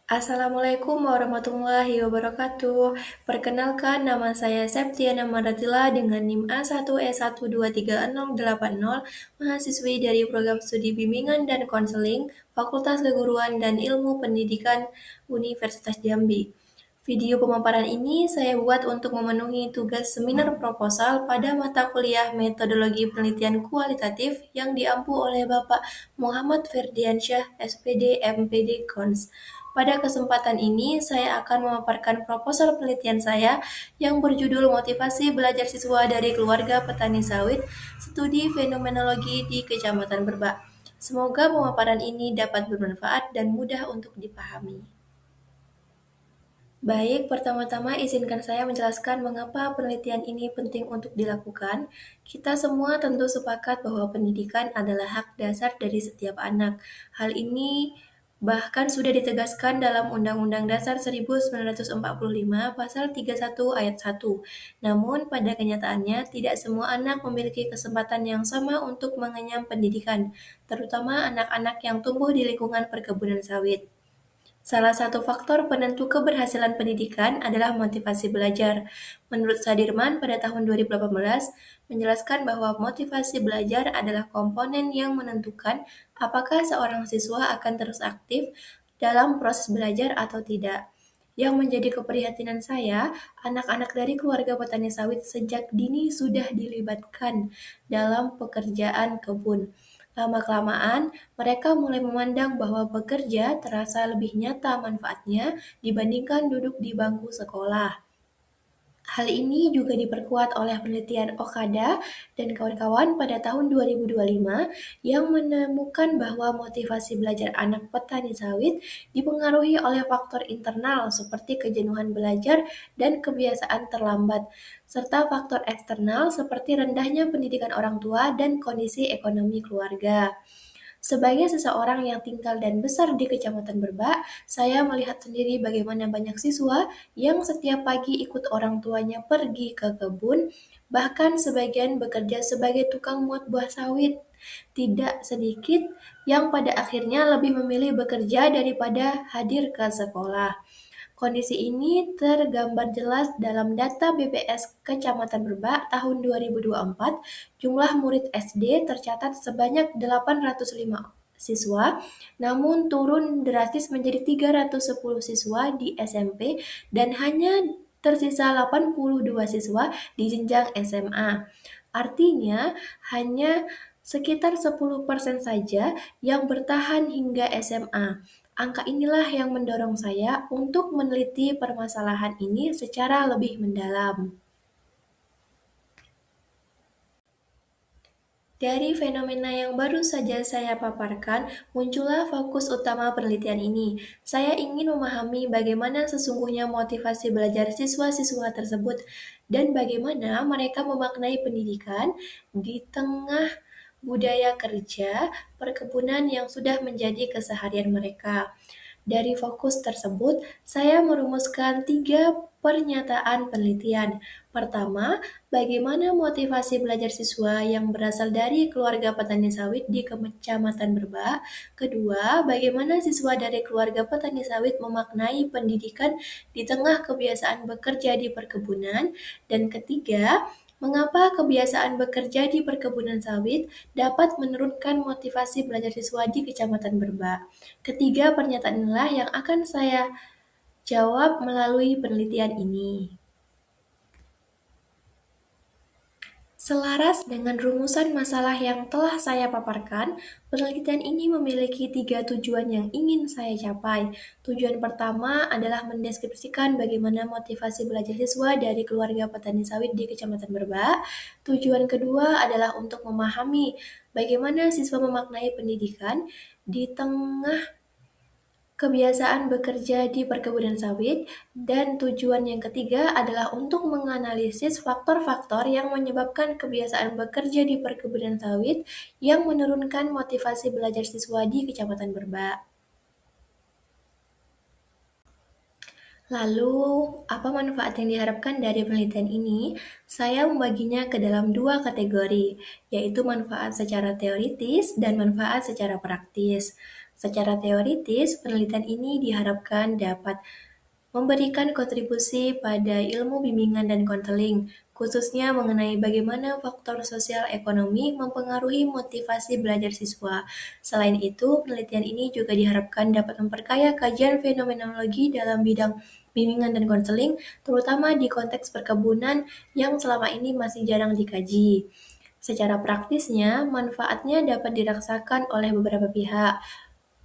Assalamualaikum warahmatullahi wabarakatuh. Perkenalkan, nama saya Septiana Maratila dengan NIM A1E1236080, mahasiswi dari program studi bimbingan dan konseling Fakultas Keguruan dan Ilmu Pendidikan Universitas Jambi. Video pemaparan ini saya buat untuk memenuhi tugas seminar proposal pada mata kuliah Metodologi Penelitian Kualitatif yang diampu oleh Bapak Muhammad Ferdiansyah, SPD, MPD, Cons. Pada kesempatan ini, saya akan memaparkan proposal penelitian saya yang berjudul Motivasi Belajar Siswa dari Keluarga Petani Sawit, Studi Fenomenologi di Kecamatan Berbak. Semoga pemaparan ini dapat bermanfaat dan mudah untuk dipahami. Baik, pertama-tama izinkan saya menjelaskan mengapa penelitian ini penting untuk dilakukan. Kita semua tentu sepakat bahwa pendidikan adalah hak dasar dari setiap anak. Hal ini bahkan sudah ditegaskan dalam Undang-Undang Dasar 1945 Pasal 31 Ayat 1. Namun, pada kenyataannya, tidak semua anak memiliki kesempatan yang sama untuk mengenyam pendidikan, terutama anak-anak yang tumbuh di lingkungan perkebunan sawit. Salah satu faktor penentu keberhasilan pendidikan adalah motivasi belajar. Menurut Sadirman pada tahun 2018, menjelaskan bahwa motivasi belajar adalah komponen yang menentukan apakah seorang siswa akan terus aktif dalam proses belajar atau tidak. Yang menjadi keprihatinan saya, anak-anak dari keluarga petani sawit sejak dini sudah dilibatkan dalam pekerjaan kebun. Lama-kelamaan, mereka mulai memandang bahwa bekerja terasa lebih nyata manfaatnya dibandingkan duduk di bangku sekolah. Hal ini juga diperkuat oleh penelitian Okada dan kawan-kawan pada tahun 2025 yang menemukan bahwa motivasi belajar anak petani sawit dipengaruhi oleh faktor internal seperti kejenuhan belajar dan kebiasaan terlambat, serta faktor eksternal seperti rendahnya pendidikan orang tua dan kondisi ekonomi keluarga. Sebagai seseorang yang tinggal dan besar di Kecamatan Berbak, saya melihat sendiri bagaimana banyak siswa yang setiap pagi ikut orang tuanya pergi ke kebun, bahkan sebagian bekerja sebagai tukang muat buah sawit. Tidak sedikit yang pada akhirnya lebih memilih bekerja daripada hadir ke sekolah. Kondisi ini tergambar jelas dalam data BPS Kecamatan Berbak tahun 2024. Jumlah murid SD tercatat sebanyak 805 siswa, namun turun drastis menjadi 310 siswa di SMP dan hanya tersisa 82 siswa di jenjang SMA. Artinya, hanya sekitar 10% saja yang bertahan hingga SMA. Angka inilah yang mendorong saya untuk meneliti permasalahan ini secara lebih mendalam. Dari fenomena yang baru saja saya paparkan, muncullah fokus utama penelitian ini. Saya ingin memahami bagaimana sesungguhnya motivasi belajar siswa-siswa tersebut dan bagaimana mereka memaknai pendidikan di tengah budaya kerja perkebunan yang sudah menjadi keseharian mereka. Dari fokus tersebut, saya merumuskan 3 pernyataan penelitian. Pertama, bagaimana motivasi belajar siswa yang berasal dari keluarga petani sawit di Kecamatan Berbak. Kedua, bagaimana siswa dari keluarga petani sawit memaknai pendidikan di tengah kebiasaan bekerja di perkebunan. Dan ketiga, mengapa kebiasaan bekerja di perkebunan sawit dapat menurunkan motivasi belajar siswa di Kecamatan Berbak. Ketiga pernyataan inilah yang akan saya jawab melalui penelitian ini. Selaras dengan rumusan masalah yang telah saya paparkan, penelitian ini memiliki 3 tujuan yang ingin saya capai. Tujuan pertama adalah mendeskripsikan bagaimana motivasi belajar siswa dari keluarga petani sawit di Kecamatan Berbak. Tujuan kedua adalah untuk memahami bagaimana siswa memaknai pendidikan di tengah kebiasaan bekerja di perkebunan sawit, dan tujuan yang ketiga adalah untuk menganalisis faktor-faktor yang menyebabkan kebiasaan bekerja di perkebunan sawit yang menurunkan motivasi belajar siswa di Kecamatan Berbak. Lalu, apa manfaat yang diharapkan dari penelitian ini? Saya membaginya ke dalam 2 kategori, yaitu manfaat secara teoritis dan manfaat secara praktis. Secara teoritis, penelitian ini diharapkan dapat memberikan kontribusi pada ilmu bimbingan dan konseling, khususnya mengenai bagaimana faktor sosial ekonomi mempengaruhi motivasi belajar siswa. Selain itu, penelitian ini juga diharapkan dapat memperkaya kajian fenomenologi dalam bidang bimbingan dan konseling, terutama di konteks perkebunan yang selama ini masih jarang dikaji. Secara praktisnya, manfaatnya dapat dirasakan oleh beberapa pihak.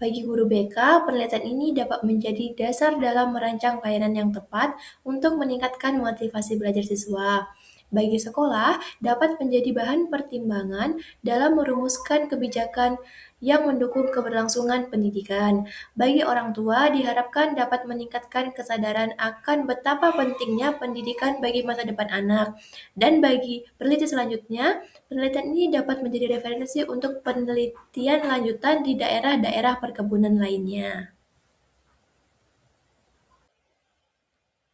Bagi guru BK, penelitian ini dapat menjadi dasar dalam merancang pelayanan yang tepat untuk meningkatkan motivasi belajar siswa. Bagi sekolah, dapat menjadi bahan pertimbangan dalam merumuskan kebijakan yang mendukung keberlangsungan pendidikan. Bagi orang tua, diharapkan dapat meningkatkan kesadaran akan betapa pentingnya pendidikan bagi masa depan anak. Dan bagi peneliti selanjutnya, penelitian ini dapat menjadi referensi untuk penelitian lanjutan di daerah-daerah perkebunan lainnya.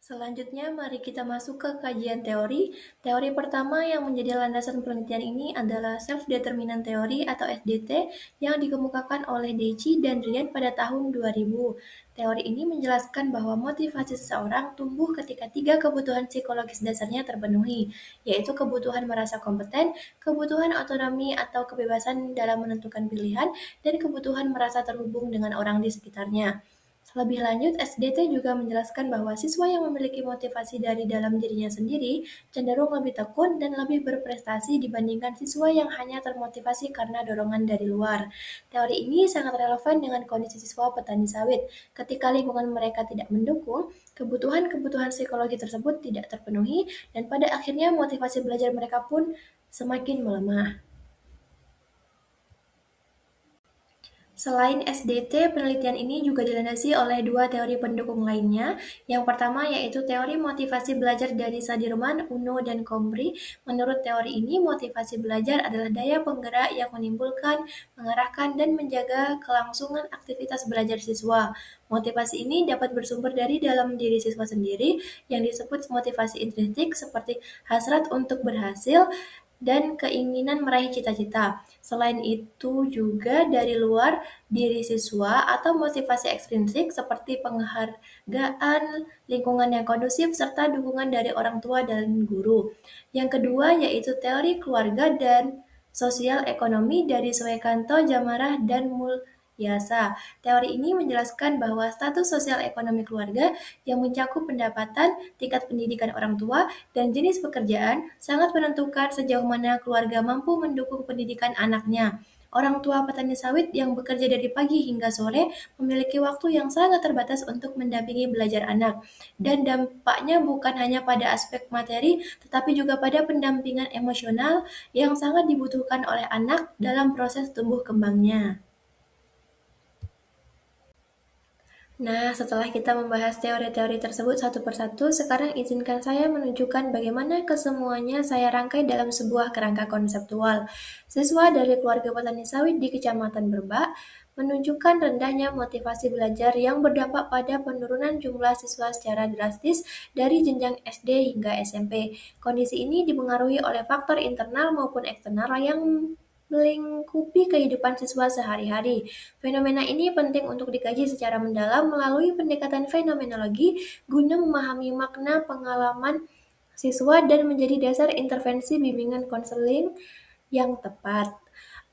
Selanjutnya, mari kita masuk ke kajian teori. Teori pertama yang menjadi landasan penelitian ini adalah Self-Determinant Theory atau SDT yang dikemukakan oleh Deci dan Ryan pada tahun 2000. Teori ini menjelaskan bahwa motivasi seseorang tumbuh ketika 3 kebutuhan psikologis dasarnya terpenuhi, yaitu kebutuhan merasa kompeten, kebutuhan otonomi atau kebebasan dalam menentukan pilihan, dan kebutuhan merasa terhubung dengan orang di sekitarnya. Lebih lanjut, SDT juga menjelaskan bahwa siswa yang memiliki motivasi dari dalam dirinya sendiri cenderung lebih tekun dan lebih berprestasi dibandingkan siswa yang hanya termotivasi karena dorongan dari luar. Teori ini sangat relevan dengan kondisi siswa petani sawit. Ketika lingkungan mereka tidak mendukung, kebutuhan-kebutuhan psikologi tersebut tidak terpenuhi dan pada akhirnya motivasi belajar mereka pun semakin melemah. Selain SDT, penelitian ini juga dilandasi oleh dua teori pendukung lainnya. Yang pertama yaitu teori motivasi belajar dari Sadirman, Uno, dan Combri. Menurut teori ini, motivasi belajar adalah daya penggerak yang menimbulkan, mengarahkan, dan menjaga kelangsungan aktivitas belajar siswa. Motivasi ini dapat bersumber dari dalam diri siswa sendiri, yang disebut motivasi intrinsik seperti hasrat untuk berhasil, dan keinginan meraih cita-cita. Selain itu juga dari luar diri siswa atau motivasi ekstrinsik seperti penghargaan, lingkungan yang kondusif, serta dukungan dari orang tua dan guru. Yang kedua yaitu teori keluarga dan sosial ekonomi dari Suekanto, Jamarah, dan Mulyasa. Teori ini menjelaskan bahwa status sosial ekonomi keluarga yang mencakup pendapatan, tingkat pendidikan orang tua, dan jenis pekerjaan sangat menentukan sejauh mana keluarga mampu mendukung pendidikan anaknya. Orang tua petani sawit yang bekerja dari pagi hingga sore memiliki waktu yang sangat terbatas untuk mendampingi belajar anak. Dan dampaknya bukan hanya pada aspek materi, tetapi juga pada pendampingan emosional yang sangat dibutuhkan oleh anak dalam proses tumbuh kembangnya. Nah, setelah kita membahas teori-teori tersebut satu persatu, sekarang izinkan saya menunjukkan bagaimana kesemuanya saya rangkai dalam sebuah kerangka konseptual. Siswa dari keluarga petani sawit di Kecamatan Berbak menunjukkan rendahnya motivasi belajar yang berdampak pada penurunan jumlah siswa secara drastis dari jenjang SD hingga SMP. Kondisi ini dipengaruhi oleh faktor internal maupun eksternal yang melingkupi kehidupan siswa sehari-hari. Fenomena ini penting untuk dikaji secara mendalam melalui pendekatan fenomenologi guna memahami makna pengalaman siswa dan menjadi dasar intervensi bimbingan konseling yang tepat.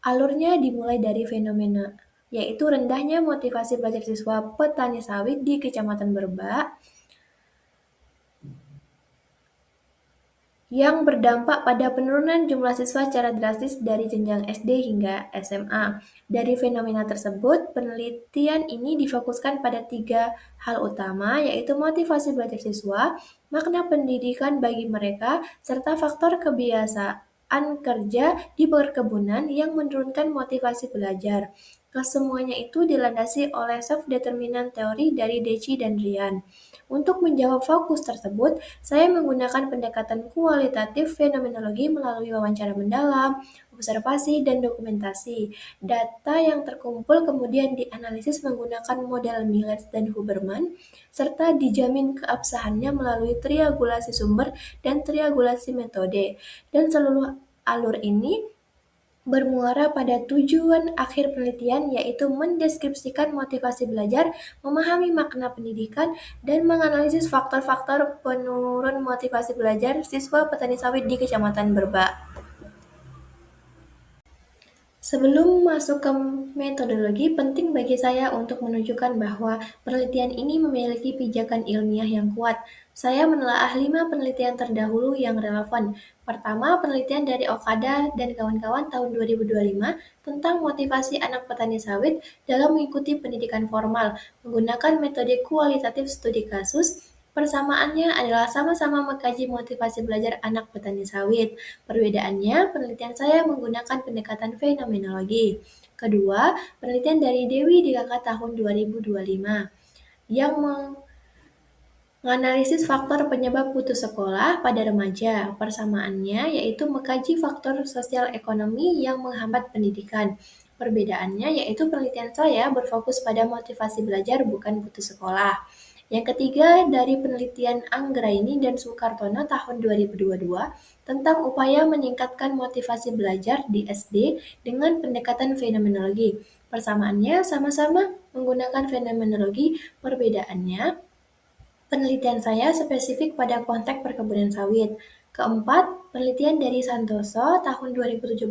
Alurnya dimulai dari fenomena, yaitu rendahnya motivasi belajar siswa petani sawit di Kecamatan Berbak yang berdampak pada penurunan jumlah siswa secara drastis dari jenjang SD hingga SMA. Dari fenomena tersebut, penelitian ini difokuskan pada tiga hal utama, yaitu motivasi belajar siswa, makna pendidikan bagi mereka, serta faktor kebiasaan kerja di perkebunan yang menurunkan motivasi belajar. Kesemuanya itu dilandasi oleh self-determinant teori dari Deci dan Ryan. Untuk menjawab fokus tersebut, saya menggunakan pendekatan kualitatif fenomenologi melalui wawancara mendalam, observasi, dan dokumentasi. Data yang terkumpul kemudian dianalisis menggunakan model Millets dan Huberman, serta dijamin keabsahannya melalui triangulasi sumber dan triangulasi metode. Dan seluruh alur ini bermuara pada tujuan akhir penelitian, yaitu mendeskripsikan motivasi belajar, memahami makna pendidikan, dan menganalisis faktor-faktor penurun motivasi belajar siswa petani sawit di Kecamatan Berbak. Sebelum masuk ke metodologi, penting bagi saya untuk menunjukkan bahwa penelitian ini memiliki pijakan ilmiah yang kuat. Saya menelaah 5 penelitian terdahulu yang relevan. Pertama, penelitian dari Okada dan kawan-kawan tahun 2025 tentang motivasi anak petani sawit dalam mengikuti pendidikan formal menggunakan metode kualitatif studi kasus. Persamaannya adalah sama-sama mengkaji motivasi belajar anak petani sawit. Perbedaannya, penelitian saya menggunakan pendekatan fenomenologi. Kedua, penelitian dari Dewi DKK tahun 2025 yang menganalisis faktor penyebab putus sekolah pada remaja. Persamaannya yaitu mengkaji faktor sosial ekonomi yang menghambat pendidikan. Perbedaannya yaitu penelitian saya berfokus pada motivasi belajar bukan putus sekolah. Yang ketiga, dari penelitian Anggraini dan Sukartono tahun 2022 tentang upaya meningkatkan motivasi belajar di SD dengan pendekatan fenomenologi. Persamaannya sama-sama menggunakan fenomenologi, perbedaannya penelitian saya spesifik pada konteks perkebunan sawit. Keempat, penelitian dari Santoso tahun 2017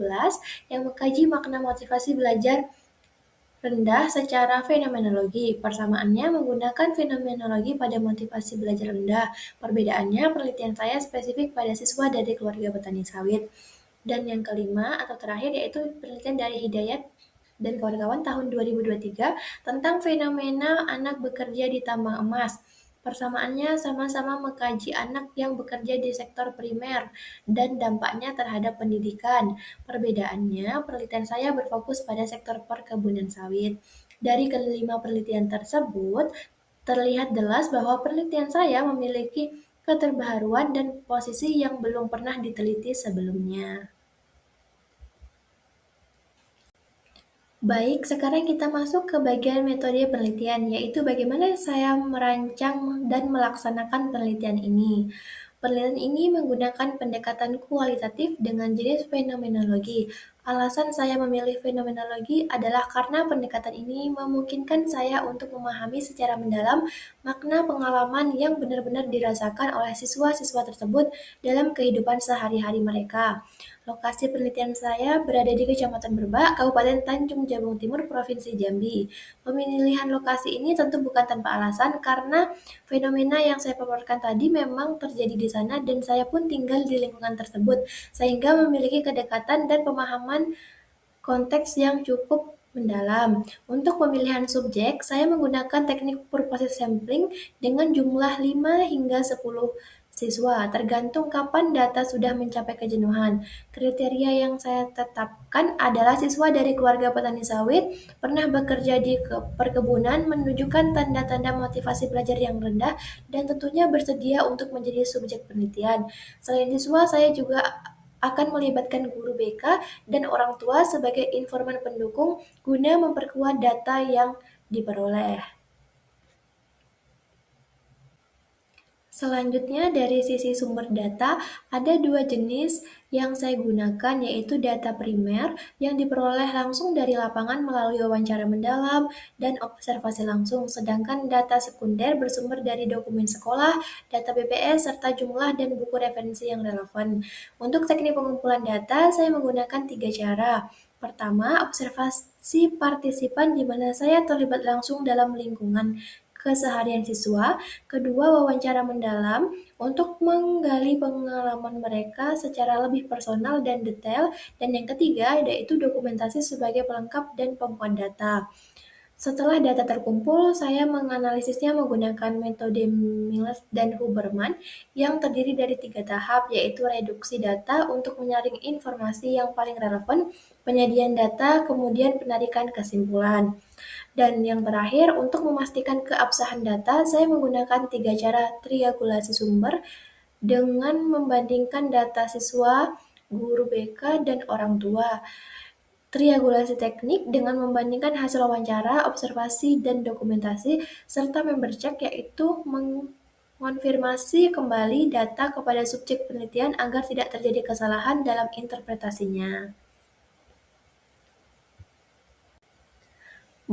yang mengkaji makna motivasi belajar rendah secara fenomenologi. Persamaannya menggunakan fenomenologi pada motivasi belajar rendah. Perbedaannya, penelitian saya spesifik pada siswa dari keluarga petani sawit. Dan yang kelima atau terakhir yaitu penelitian dari Hidayat dan kawan-kawan tahun 2023 tentang fenomena anak bekerja di tambang emas. Persamaannya sama-sama mengkaji anak yang bekerja di sektor primer dan dampaknya terhadap pendidikan. Perbedaannya, penelitian saya berfokus pada sektor perkebunan sawit. Dari kelima penelitian tersebut, terlihat jelas bahwa penelitian saya memiliki keterbaruan dan posisi yang belum pernah diteliti sebelumnya. Baik, sekarang kita masuk ke bagian metode penelitian, yaitu bagaimana saya merancang dan melaksanakan penelitian ini. Penelitian ini menggunakan pendekatan kualitatif dengan jenis fenomenologi. Alasan saya memilih fenomenologi adalah karena pendekatan ini memungkinkan saya untuk memahami secara mendalam makna pengalaman yang benar-benar dirasakan oleh siswa-siswa tersebut dalam kehidupan sehari-hari mereka. Lokasi penelitian saya berada di Kecamatan Berbak, Kabupaten Tanjung Jabung Timur, Provinsi Jambi. Pemilihan lokasi ini tentu bukan tanpa alasan karena fenomena yang saya paparkan tadi memang terjadi di sana dan saya pun tinggal di lingkungan tersebut, sehingga memiliki kedekatan dan pemahaman konteks yang cukup mendalam. Untuk pemilihan subjek, saya menggunakan teknik purposive sampling dengan jumlah 5 hingga 10 siswa, tergantung kapan data sudah mencapai kejenuhan. Kriteria yang saya tetapkan adalah siswa dari keluarga petani sawit, pernah bekerja di perkebunan, menunjukkan tanda-tanda motivasi belajar yang rendah, dan tentunya bersedia untuk menjadi subjek penelitian. Selain siswa, saya juga akan melibatkan guru BK dan orang tua sebagai informan pendukung guna memperkuat data yang diperoleh. Selanjutnya, dari sisi sumber data, ada dua jenis yang saya gunakan, yaitu data primer yang diperoleh langsung dari lapangan melalui wawancara mendalam dan observasi langsung, sedangkan data sekunder bersumber dari dokumen sekolah, data BPS, serta jumlah dan buku referensi yang relevan. Untuk teknik pengumpulan data, saya menggunakan 3 cara. Pertama, observasi partisipan di mana saya terlibat langsung dalam lingkungan keseharian siswa. Kedua, wawancara mendalam untuk menggali pengalaman mereka secara lebih personal dan detail. Dan yang ketiga, yaitu dokumentasi sebagai pelengkap dan penguat data. Setelah data terkumpul, saya menganalisisnya menggunakan metode Mills dan Huberman yang terdiri dari 3 tahap, yaitu reduksi data untuk menyaring informasi yang paling relevan, penyediaan data, kemudian penarikan kesimpulan. Dan yang terakhir, untuk memastikan keabsahan data, saya menggunakan 3 cara triangulasi sumber dengan membandingkan data siswa, guru BK, dan orang tua. Triangulasi teknik dengan membandingkan hasil wawancara, observasi, dan dokumentasi, serta member check yaitu mengonfirmasi kembali data kepada subjek penelitian agar tidak terjadi kesalahan dalam interpretasinya.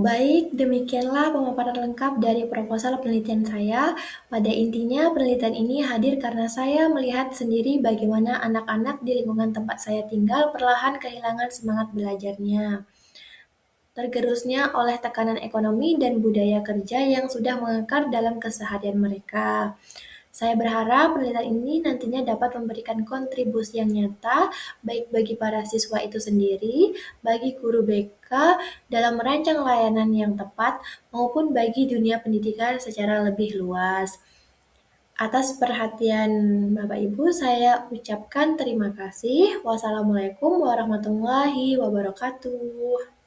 Baik, demikianlah pemaparan lengkap dari proposal penelitian saya. Pada intinya, penelitian ini hadir karena saya melihat sendiri bagaimana anak-anak di lingkungan tempat saya tinggal perlahan kehilangan semangat belajarnya, tergerusnya oleh tekanan ekonomi dan budaya kerja yang sudah mengakar dalam keseharian mereka. Saya berharap penelitian ini nantinya dapat memberikan kontribusi yang nyata, baik bagi para siswa itu sendiri, bagi guru BK dalam merancang layanan yang tepat, maupun bagi dunia pendidikan secara lebih luas. Atas perhatian Bapak Ibu, saya ucapkan terima kasih. Wassalamualaikum warahmatullahi wabarakatuh.